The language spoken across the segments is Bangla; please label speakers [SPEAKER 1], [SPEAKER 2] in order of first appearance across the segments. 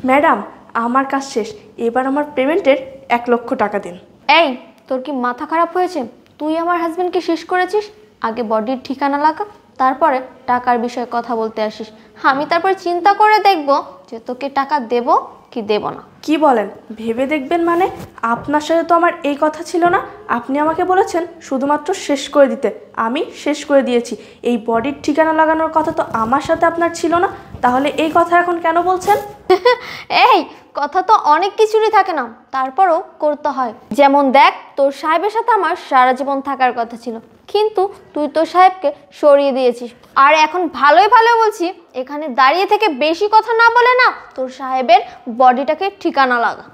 [SPEAKER 1] ম্যাডাম, আমার কাজ শেষ, এবার আমার পেমেন্টের 1,00,000 টাকা দিন।
[SPEAKER 2] এই, তোর কি মাথা খারাপ হয়েছে? তুই আমার হাজবেন্ডকে শেষ করেছিস। আগে বডির ঠিকানা লাগা, তারপরে টাকার বিষয়ে কথা বলতে আসিস। আমি তারপর চিন্তা করে দেখব যে তোকে টাকা দেব কি দেব না।
[SPEAKER 1] কি বলেন ভেবে দেখবেন? মানে আপনার সাথে তো আমার এই কথা ছিল না। আপনি আমাকে বলেছেন শুধুমাত্র শেষ করে দিতে, আমি শেষ করে দিয়েছি। এই বডির ঠিকানা লাগানোর কথা তো আমার সাথে আপনার ছিল না, তাহলে এই কথা এখন কেন বলছেন?
[SPEAKER 2] এই কথা তো অনেক কিছুরই থাকে না, তারপরও করতে হয়। যেমন দেখ, তোর সাহেবের সাথে আমার সারা জীবন থাকার কথা ছিল, কিন্তু তুই তোর সাহেবকে সরিয়ে দিয়েছিস। আর এখন ভালোই ভালো বলছি, এখানে দাঁড়িয়ে থেকে বেশি কথা না বলে না তোর সাহেবের বডিটাকে ঠিকানা লাগা।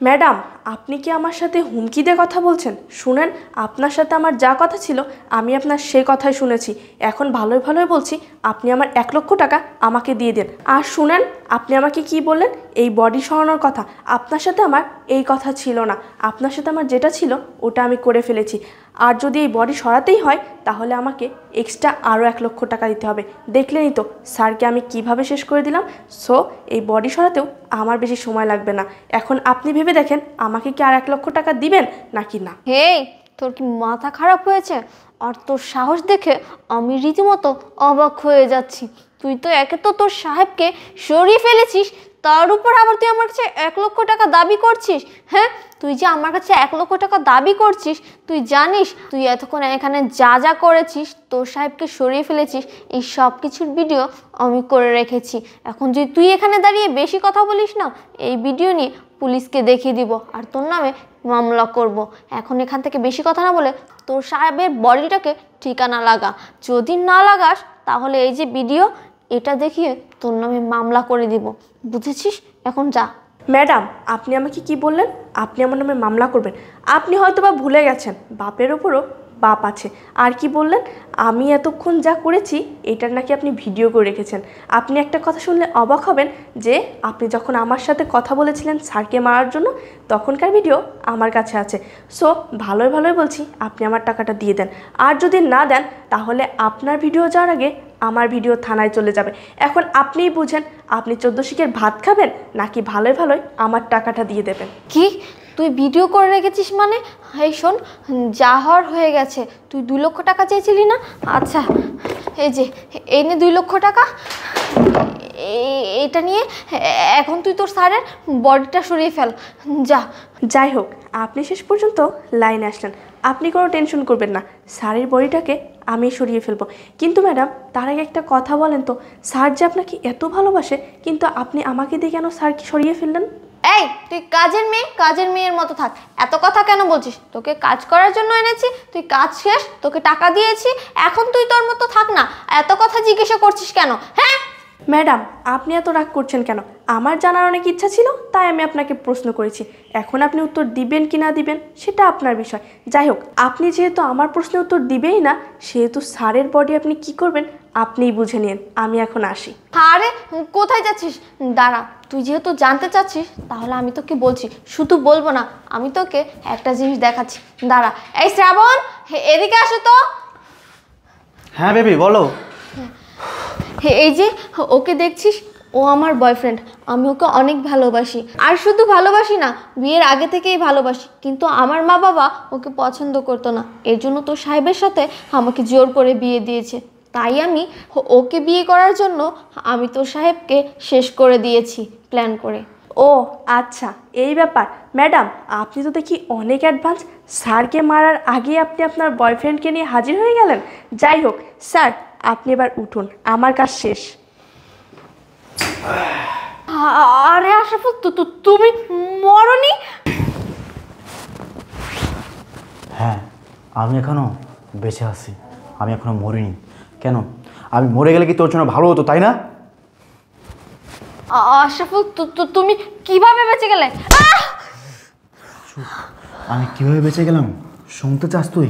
[SPEAKER 1] ম্যাডাম, আপনি কি আমার সাথে হুমকি দিয়ে কথা বলছেন? শুনেন, আপনার সাথে আমার যা কথা ছিল আমি আপনার সেই কথাই শুনেছি। এখন ভালোই ভালোই বলছি, আপনি আমার 1,00,000 টাকা আমাকে দিয়ে দেন। আর শুনেন, আপনি আমাকে কি বললেন এই বডি সরানোর কথা? আপনার সাথে আমার এই কথা ছিল না। আপনার সাথে আমার যেটা ছিল ওটা আমি করে ফেলেছি। আর যদি এই বডি সরাতেই হয় তাহলে আমাকে এক্সট্রা আরও 1,00,000 টাকা দিতে হবে। দেখলেনই তো স্যারকে আমি কিভাবে শেষ করে দিলাম। সো এই বডি সরাতেও আমার বেশি সময় লাগবে না। এখন আপনি ভেবে দেখেন আমাকে কি আর 1,00,000 টাকা দিবেন নাকি না?
[SPEAKER 2] হেই, তোর কি মাথা খারাপ হয়েছে? আর তোর সাহস দেখে আমি রীতিমতো অবাক হয়ে যাচ্ছি। তুই তো একে তো তোর সাহেবকে সরিয়ে ফেলেছিস, তার উপর আবার তুই আমার কাছে 1,00,000 টাকা দাবি করছিস। হ্যাঁ, তুই যে আমার কাছে 1,00,000 টাকা দাবি করছিস, তুই জানিস তুই এতক্ষণ এখানে যা যা করেছিস, তোর সাহেবকে সরিয়ে ফেলেছিস, এই সব কিছুর ভিডিও আমি করে রেখেছি। এখন যদি তুই এখানে দাঁড়িয়ে বেশি কথা বলিস না, এই ভিডিও নিয়ে পুলিশকে দেখিয়ে দিব আর তোর নামে মামলা করব। এখন এখান থেকে বেশি কথা না বলে তোর সাহেবের বডিটাকে ঠিকানা লাগা। যদি না লাগাস তাহলে এই যে ভিডিও, এটা দেখিয়ে তোর নামে মামলা করে দিব, বুঝেছিস? এখন যা।
[SPEAKER 1] ম্যাডাম, আপনি আমাকে কি বললেন? আপনি আমার নামে মামলা করবেন? আপনি হয়তো বা ভুলে গেছেন, বাপের ওপরও বাপ আছে। আর কি বললেন? আমি এতক্ষণ যা করেছি এটার নাকি আপনি ভিডিও করে রেখেছেন। আপনি একটা কথা শুনলে অবাক হবেন যে আপনি যখন আমার সাথে কথা বলেছিলেন স্যারকে মারার জন্য, তখনকার ভিডিও আমার কাছে আছে। সো ভালোই ভালোই বলছি, আপনি আমার টাকাটা দিয়ে দেন। আর যদি না দেন তাহলে আপনার ভিডিও যাওয়ার আগে আমার ভিডিও থানায় চলে যাবে। এখন আপনিই বুঝেন, আপনি 14 শিকের ভাত খাবেন নাকি ভালোই ভালোই আমার টাকাটা দিয়ে দেবেন।
[SPEAKER 2] কি তুই ভিডিও করে রেখেছিস? মানে এই শোন, যা হওয়ার হয়ে গেছে। তুই 2,00,000 টাকা চেয়েছিলি না? আচ্ছা, এই যে এই নে 2,00,000 টাকা। এটা নিয়ে এখন তুই তোর স্যারের বডিটা সরিয়ে ফেল, যা।
[SPEAKER 1] যাই হোক, আপনি শেষ পর্যন্ত লাইনে আসলেন। আপনি কোনো টেনশন করবেন না, স্যারের বডিটাকে আমি সরিয়ে ফেলবো। কিন্তু ম্যাডাম, তার আগে একটা কথা বলেন তো, স্যার যে আপনাকে এত ভালোবাসে, কিন্তু আপনি আমাকে দিয়ে কেন স্যারকে সরিয়ে ফেললেন?
[SPEAKER 2] এই, তুই কাজের মেয়ের মতো থাক। এত কথা কেন বলছিস? তোকে কাজ করার জন্য এনেছি, তুই কাজ শেষ, তোকে টাকা দিয়েছি, এখন তুই তোর মতো থাক না। এত কথা জিজ্ঞাসা করছিস কেন? হ্যাঁ
[SPEAKER 1] ম্যাডাম, আপনি এত রাগ করছেন কেন? আমার জানার অনেক ইচ্ছা ছিল, তাই আমি আপনাকে প্রশ্ন করেছি। এখন আপনি উত্তর দিবেন কি না দিবেন সেটা আপনার বিষয়। যাই হোক, আপনি যেহেতু আমার প্রশ্নের উত্তর দিবেই না, সেহেতু স্যারের বডি আপনি কি করবেন আপনিই বুঝে নিন। আমি এখন আসি।
[SPEAKER 2] আরে কোথায় যাচ্ছিস? দাঁড়া, তুই যেহেতু জানতে চাচ্ছিস তাহলে আমি তোকে বলছি। শুধু বলবো না, আমি তোকে একটা জিনিস দেখাচ্ছি। দাঁড়া। এই শ্রাবণ, এদিকে আসো তো।
[SPEAKER 3] হ্যাঁ বেবি, বলো।
[SPEAKER 2] এই যে ওকে দেখছিস, ও আমার বয়ফ্রেন্ড। আমি ওকে অনেক ভালোবাসি, আর শুধু ভালোবাসি না, বিয়ের আগে থেকেই ভালোবাসি। কিন্তু আমার মা বাবা ওকে পছন্দ করতো না, এর জন্য তোর সাহেবের সাথে আমাকে জোর করে বিয়ে দিয়েছে। তাই আমি ওকে বিয়ে করার জন্য আমি তোর সাহেবকে শেষ করে দিয়েছি প্ল্যান করে।
[SPEAKER 1] ও আচ্ছা, এই ব্যাপার। ম্যাডাম, আপনি তো দেখি অনেক অ্যাডভান্স। স্যারকে মারার আগে আপনি আপনার বয়ফ্রেন্ডকে নিয়ে হাজির হয়ে গেলেন। যাই হোক স্যার, আপনি এবার উঠুন, আমার কাজ শেষ।
[SPEAKER 2] আরে আশরাফুল, তুমি মরনি?
[SPEAKER 3] হ্যাঁ, আমি এখনো বেঁচে আছি, আমি এখনো মরিনি। কেন? আমি মরে গেলে কি তোর জন্য ভালো হতো, তাই না?
[SPEAKER 2] আশরাফুল, তুমি কিভাবে বেঁচে গেলে?
[SPEAKER 3] আমি কিভাবে বেঁচে গেলাম শুনতে চাস তুই?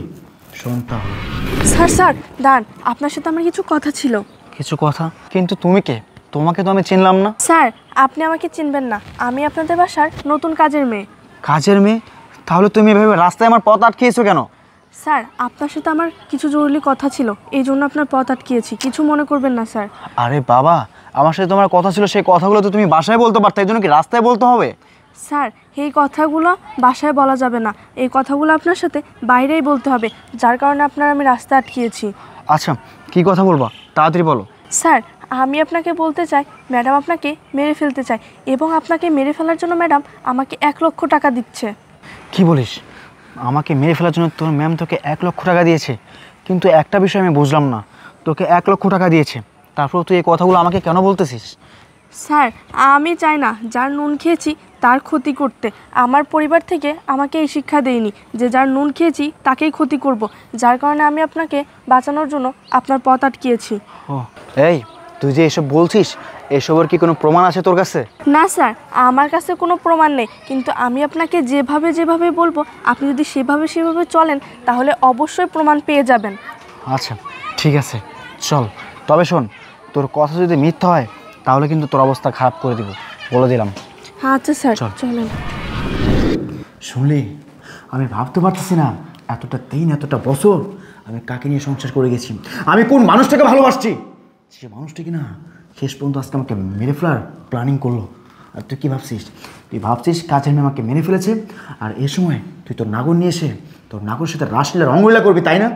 [SPEAKER 3] শোন তাহলে।
[SPEAKER 1] স্যার দাঁড়ান, আপনার সাথে আমার কিছু কথা ছিল।
[SPEAKER 3] কিছু কথা? কিন্তু তুমি কে? তোমাকে তো আমি চিনলাম না।
[SPEAKER 1] স্যার, আপনি আমাকে চিনবেন না, আমি আপনাদের বাসার নতুন কাজের মেয়ে।
[SPEAKER 3] কাজের মেয়ে? তাহলে তুমি এভাবে রাস্তায় আমার পথ আটকিয়েছো কেন?
[SPEAKER 1] স্যার, আপনার সাথে আমার কিছু জরুরি কথা ছিল, এই জন্য আপনার পথ আটকিয়েছি, কিছু মনে করবেন না স্যার।
[SPEAKER 3] আরে বাবা, আমার সাথে তোমার কথা ছিল, সেই কথাগুলো তো তুমি বাসায় বলতে পারতে, এই জন্য কি রাস্তায় বলতে হবে?
[SPEAKER 1] স্যার, এই কথাগুলো বাসায় বলা যাবে না, এই কথাগুলো আপনার সাথে বাইরেই বলতে হবে, যার কারণে আপনার আমি রাস্তা আটকিয়েছি।
[SPEAKER 3] আচ্ছা, কি কথা বলবা তাড়াতাড়ি বলো।
[SPEAKER 1] স্যার, আমি আপনাকে বলতে চাই ম্যাডাম আপনাকে মেরে ফেলতে চায়, এবং আপনাকে মেরে ফেলার জন্য ম্যাডাম আমাকে 1 লক্ষ টাকা দিচ্ছে।
[SPEAKER 3] কি বলিস? আমাকে মেরে ফেলার জন্য তোর ম্যাম তোকে 1 লক্ষ টাকা দিয়েছে? কিন্তু একটা বিষয় আমি বুঝলাম না, তোকে 1 লক্ষ টাকা দিয়েছে, তারপর তুই এই কথাগুলো আমাকে কেন বলতেছিস?
[SPEAKER 1] স্যার, আমি চাই না যার নুন খেয়েছি তার ক্ষতি করতে। আমার পরিবার থেকে আমাকে এই শিক্ষা দেয়নি যে যার নুন খেয়েছি তাকেই ক্ষতি করব, যার কারণে আমি আপনাকে বাঁচানোর জন্য আপনার পথ আটকিয়েছি।
[SPEAKER 3] ও এই, তুই যে এসব বলছিস, এসবের কি কোনো প্রমাণ আছে তোর কাছে?
[SPEAKER 1] না স্যার, আমার কাছে কোনো প্রমাণ নেই, কিন্তু আমি আপনাকে যেভাবে যেভাবে বলবো আপনি যদি সেভাবে চলেন তাহলে অবশ্যই প্রমাণ পেয়ে যাবেন।
[SPEAKER 3] আচ্ছা ঠিক আছে, চল। তবে শোন, তোর কথা যদি মিথ্যা হয় তাহলে কিন্তু তোর অবস্থা খারাপ করে দিব, বলে দিলাম।
[SPEAKER 1] আচ্ছা স্যার, চলেন।
[SPEAKER 3] শুনলি, আমি ভাবতে পারতেছি না এতটা বছর আমি কাকে নিয়ে সংসার করে গেছি, আমি কোন মানুষটাকে ভালোবাসছি, সে মানুষটাকে না শেষ পর্যন্ত আজকে আমাকে মেরে ফেলার প্ল্যানিং করলো। আর তুই কী ভাবছিস? তুই ভাবছিস কাজের মেয়ে আমাকে মেরে ফেলেছে, আর এ সময় তুই তোর নাগর নিয়ে এসে তোর নাগর সাথে রাসলীলা রঙ্গলীলা করবি, তাই না?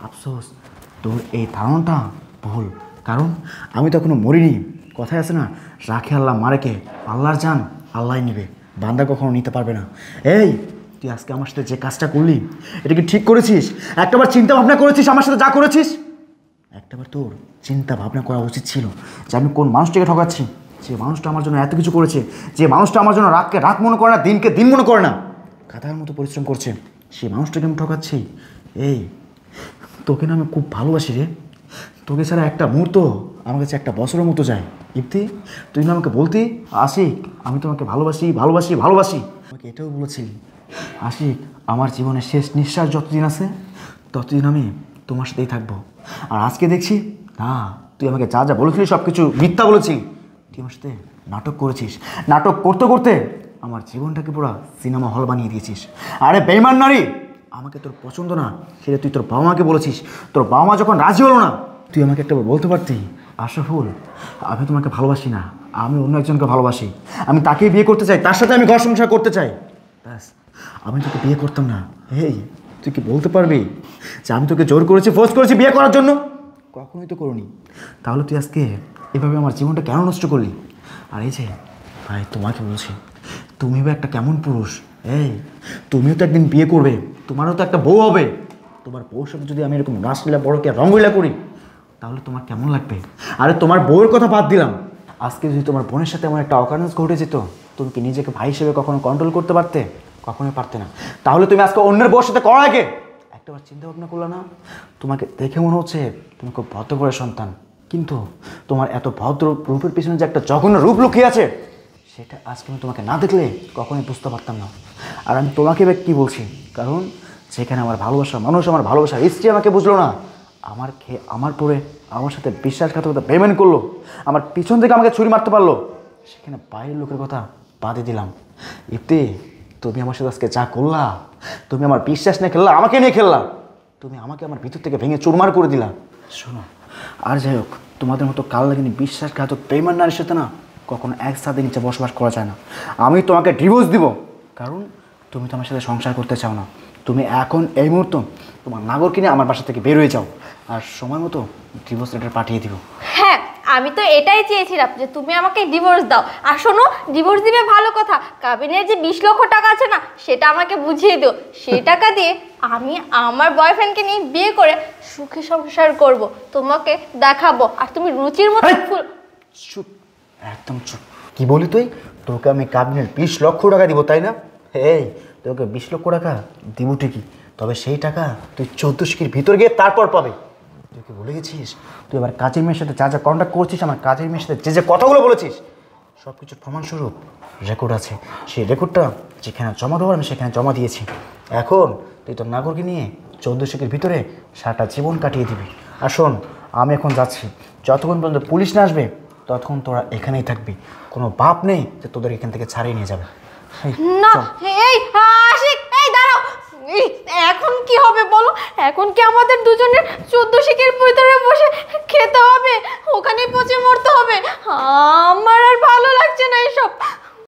[SPEAKER 3] আফসোস, তোর এই ধারণাটা ভুল, কারণ আমি তো এখনো মরিনি। কথায় আছে না, রাখে আল্লাহ মারেকে, আল্লাহর জান আল্লাহ নেবে, বান্দা কখনো নিতে পারবে না। এই, তুই আজকে আমার সাথে যে কাজটা করলি এটা কি ঠিক করেছিস? একটাবার চিন্তা ভাবনা করেছিস আমার সাথে যা করেছিস? একটাবার তোর চিন্তা ভাবনা করা উচিত ছিল যে আমি কোন মানুষটাকে ঠকাচ্ছি, যে মানুষটা আমার জন্য এত কিছু করেছে, যে মানুষটা আমার জন্য রাতকে রাত মনে করে না, দিনকে দিন মনে করে না, গাধার মতো পরিশ্রম করছে, সেই মানুষটাকে আমি ঠকাচ্ছি। এই, তোকে না আমি খুব ভালোবাসি রে, তোকে ছাড়া একটা মুহূর্ত আমার কাছে একটা বছরের মতো যায়। ইপ্তি, তুই না আমাকে বলতি আশিক আমি তোমাকে ভালোবাসি ভালোবাসি ভালোবাসি, আমাকে এটাও বলেছিলি আশিক আমার জীবনের শেষ নিঃশ্বাস যতদিন আছে ততদিন আমি তোমার সাথেই থাকবো। আর আজকে দেখছি না, তুই আমাকে যা যা বলেছিলি সব কিছু মিথ্যা বলেছি, তুই আমার সাথে নাটক করেছিস, নাটক করতে করতে আমার জীবনটাকে পুরো সিনেমা হল বানিয়ে দিয়েছিস। আরে বেঈমান নারী, আমাকে তোর পছন্দ না সেটা তুই তোর বাবা মাকে বলেছিস, তোর বাবা মা যখন রাজি হলো না তুই আমাকে একটা বলতে পারতি আশরাফুল আমি তোমাকে ভালোবাসি না, আমি অন্য একজনকে ভালোবাসি, আমি তাকেই বিয়ে করতে চাই, তার সাথে আমি ঘর সংসার করতে চাই, ব্যাস, আমি তোকে বিয়ে করতাম না। এই, তুই কি বলতে পারবি যে আমি তোকে জোর করেছি, ফোর্স করেছি বিয়ে করার জন্য? কখনোই তো করনি। তাহলে তুই আজকে এভাবে আমার জীবনটা কেন নষ্ট করলি? আর এই যে ভাই, তোমাকে বলছি, তুমিও একটা কেমন পুরুষ, এই তুমিও তো একদিন বিয়ে করবে, তোমারও তো একটা বউ হবে, তোমার বউর সাথে যদি আমি এরকম রাসলীলা বড়কে রঙ্গলীলা করি তাহলে তোমার কেমন লাগবে? আরে তোমার বউয়ের কথা বাদ দিলাম, আজকে যদি তোমার বোনের সাথে এমন একটা অকারেন্স ঘটে যেত, তুমি কি নিজেকে ভাই হিসেবে কখনো কন্ট্রোল করতে পারতে? কখনোই পারতে না। তাহলে তুমি আজকে অন্যের বউর সাথে করার আগে একটাবার চিন্তা ভাবনা করলে না? তোমাকে দেখে মনে হচ্ছে তুমি খুব ভদ্র করে সন্তান, কিন্তু তোমার এত ভদ্র রূপের পিছনে যে একটা জঘন্য রূপ লুকিয়ে আছে সেটা আজকে আমি তোমাকে না দেখলে কখনোই বুঝতে পারতাম না। আর আমি তোমাকে কী বলছি, কারণ যেখানে আমার ভালোবাসার মানুষ, আমার ভালোবাসার স্ত্রী আমাকে বুঝলো না, আমার পরে আমার সাথে বিশ্বাসঘাতকতা বেইমানি করলো, আমার পিছন থেকে আমাকে ছুরি মারতে পারলো, সেখানে বাইরের লোকের কথা বাদই দিলাম। ইপ্তি, তুমি আমার সাথে আজকে যা করলা, তুমি আমার বিশ্বাস নিয়ে খেললা, আমাকে নিয়ে খেললা, তুমি আমাকে আমার ভিতর থেকে ভেঙে চুরমার করে দিলা। শোনো, আর যাই হোক, তোমাদের মতো কাল লাগেনি বিশ্বাসঘাতক বেইমান নারীর সাথে না কখনো একসাথে নিচে বসবাস করা যায় না। আমি তোমাকে ডিভোর্স দিব, কারণ তুমি তো আমার সাথে সংসার করতে চাও না। তুমি এখন এই মুহূর্তে তোমার নাগর কিনে আমার বাসা থেকে বের হয়ে যাও, আর সময় মতো ডিভোর্স লেটার পাঠিয়ে দিব।
[SPEAKER 2] হ্যাঁ, আমি তো এটাই চেয়েছিলাম যে তুমি আমাকে ডিভোর্স দাও। আর শোনো, ডিভোর্স দিবে ভালো কথা, কাবিনের যে 20 লক্ষ টাকা আছে না সেটা আমাকে বুঝিয়ে দিও, সেই টাকা দিয়ে আমি আমার বয়ফ্রেন্ডকে নিয়ে বিয়ে করে সুখী সংসার করব, তোমাকে দেখাবো, আর তুমি রুচির মতো ফুল।
[SPEAKER 3] চুপ, একদম চুপ। কি বলি তুই? তোকে আমি কাবিনের 20 লক্ষ টাকা দিব, তাই না? এই, তোকে 20 লক্ষ টাকা দিব ঠিকই, তবে সেই টাকা তুই 14 শিখির ভিতর গিয়ে তারপর পাবে। তুই কি ভুলে গেছিস? তুই আবার কাজের মেয়ের সাথে যা যা কন্ট্যাক্ট করছিস, আমার কাজের মেয়ের সাথে যে যে কথাগুলো বলেছিস সব কিছুর প্রমাণস্বরূপ রেকর্ড আছে। সেই রেকর্ডটা যেখানে জমা দেওয়ার আমি সেখানে জমা দিয়েছি। এখন তুই তোর নাগরকে নিয়ে 14 শিখির ভিতরে সারাটা জীবন কাটিয়ে দিবি। আর শোন, আমি এখন যাচ্ছি, যতক্ষণ পর্যন্ত পুলিশ না আসবে ততক্ষণ তোরা এখানেই থাকবি, কোনো বাপ নেই যে তোদের এখান থেকে ছাড়িয়ে নিয়ে যাবে।
[SPEAKER 2] না, এই আশিক, এই দাঁড়াও, এখন কি হবে বলো? এখন কি আমাদের দুজনের 14 শিখের ভিতরে বসে খেতে হবে, ওখানেই পচে মরতে হবে? আমার